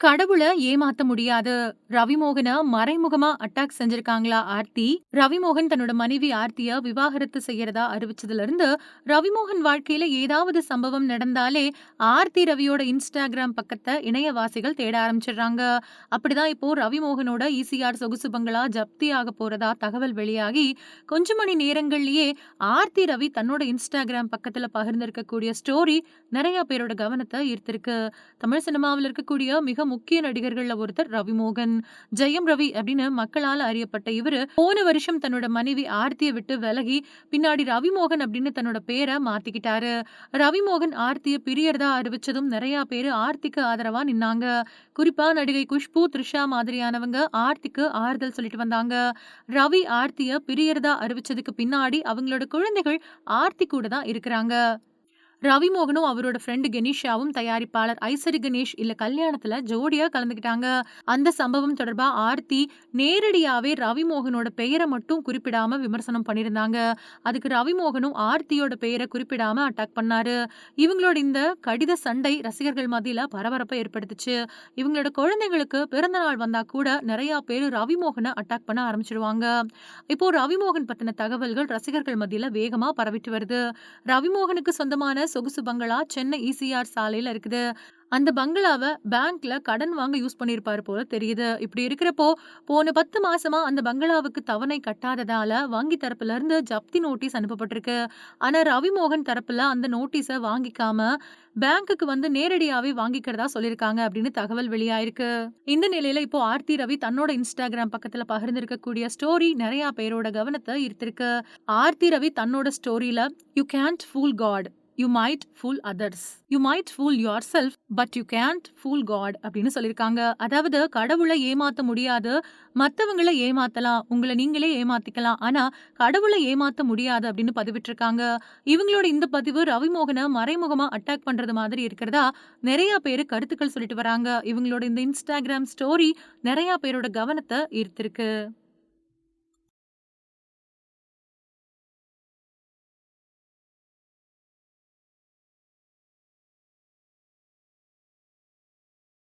கடவுள ஏமாத்த முடியாது. ரவிமோகன மறைமுகமா அட்டாக் செஞ்சிருக்காங்களா ஆர்த்தி. ரவிமோகன் தன்னோட மனைவி ஆர்த்திய விவாகரத்து செய்யறதா அறிவிச்சதுல இருந்து, ரவிமோகன் வாழ்க்கையில ஏதாவது சம்பவம் நடந்தாலே, ஆர்த்தி ரவியோட இன்ஸ்டாகிராம் பக்கத்த இணையவாசிகள் தேட ஆரம்பிச்சுடுறாங்க. அப்படிதான் இப்போ ரவிமோகனோட ஈசிஆர் சொகுசு பங்களா ஜப்தி ஆக போறதா தகவல் வெளியாகி, கொஞ்ச மணி நேரங்கள்லயே ஆர்த்தி ரவி தன்னோட இன்ஸ்டாகிராம் பக்கத்துல பகிர்ந்திருக்கக்கூடிய ஸ்டோரி நெறைய பேரோட கவனத்த ஈர்த்திருக்கு. தமிழ் சினிமாவுல இருக்கக்கூடிய மிக முக்கிய நடிகர்கள்ல ஒருத்தர் ரவிமோகன். ஜெயம் ரவி அப்படின்னு மக்களால அறியப்பட்ட இவரு போன வருஷம் தன்னோட மனைவி ஆர்த்திய விட்டு விலகி பின்னாடி ரவிமோகன் அப்படின்னு தன்னோட பேரை மாத்திக்கிட்டாரு. ரவிமோகன் ஆர்த்திய பிரியறதா அறிவிச்சதும் நிறைய பேரு ஆர்த்திக்கு ஆதரவா நின்னாங்க. குறிப்பா நடிகை குஷ்பு, த்ரிஷா மாதிரியானவங்க ஆர்த்திக்கு ஆறுதல் சொல்லிட்டு வந்தாங்க. ரவி ஆர்த்திய பிரியறதா அறிவிச்சதுக்கு பின்னாடி அவங்களோட குழந்தைகள் ஆர்த்தி கூட தான் இருக்கிறாங்க. ரவிமோகனும் அவரோட ஃப்ரெண்ட் கெனிஷாவும் தயாரிப்பாளர் ஐசரி கணேஷ் இல்ல கல்யாணத்துல ஜோடியா கலந்துக்கிட்டாங்க. அந்த சம்பவம் தொடர்பா ஆர்த்தி நேரடியாவே ரவிமோகனோட பெயரை மட்டும் குறிப்பிடாம விமர்சனம் பண்ணியிருந்தாங்க. அதுக்கு ரவிமோகனும் ஆர்த்தியோட பெயரை குறிப்பிடாம அட்டாக் பண்ணாரு. இவங்களோட இந்த கடித சண்டை ரசிகர்கள் மத்தியில பரபரப்பை ஏற்படுத்துச்சு. இவங்களோட குழந்தைகளுக்கு பிறந்த நாள் வந்தா கூட நிறைய பேர் ரவிமோகனை அட்டாக் பண்ண ஆரம்பிச்சிடுவாங்க. இப்போ ரவிமோகன் பத்தின தகவல்கள் ரசிகர்கள் மத்தியில வேகமா பரவிட்டு வருது. ரவிமோகனுக்கு சொந்தமான சொகுசு பங்களா சென்னை ஈசிஆர் சாலையில இருக்குது. அந்த பங்களாவ பேங்க்ல கடன் வாங்க யூஸ் பண்ணியிருப்பாரு போல தெரியுது. இப்படி இருக்கிறப்போ, போன 10 மாசமா அந்த பங்களாவுக்கு தவணை கட்டாததால வங்கி தரப்புல இருந்து ஜப்தி நோட்டீஸ் அனுப்பப்பட்டிருக்கு. ஆனா ரவிமோகன் தரப்புல அந்த நோட்டீஸ வாங்கிக்காம பேங்க்குக்கு வந்து நேரடியாவே வாங்கிக்கிறதா சொல்லியிருக்காங்க அப்படின்னு தகவல் வெளியாயிருக்கு. இந்த நிலையில இப்போ ஆர்த்தி ரவி தன்னோட இன்ஸ்டாகிராம் பக்கத்துல பகிர்ந்திருக்கக்கூடிய ஸ்டோரி நிறைய பேரோட கவனத்தை ஈர்த்திருக்கு. ஆர்த்தி ரவி தன்னோட ஸ்டோரியில you can't fool God, you might fool others, you might fool yourself but you can't fool God அப்படின்னு சொல்லியிருக்காங்க. அதாவது கடவுளை ஏமாத்த முடியாது, மத்தவங்களை ஏமாத்தலாம், உங்களை நீங்களே ஏமாத்திக்கலாம், ஆனா கடவுளை ஏமாத்த முடியாது அப்படின்னு பதிவிட்டிருக்காங்க. இவங்களோட இந்த பதிவு ரவிமோகனை மறைமுகமா அட்டாக் பண்றது மாதிரி இருக்கிறதா நிறைய பேரு கருத்துக்கள் சொல்லிட்டு வராங்க. இவங்களோட இந்த இன்ஸ்டாகிராம் ஸ்டோரி நிறைய பேரோட கவனத்தை ஈர்த்திருக்கு.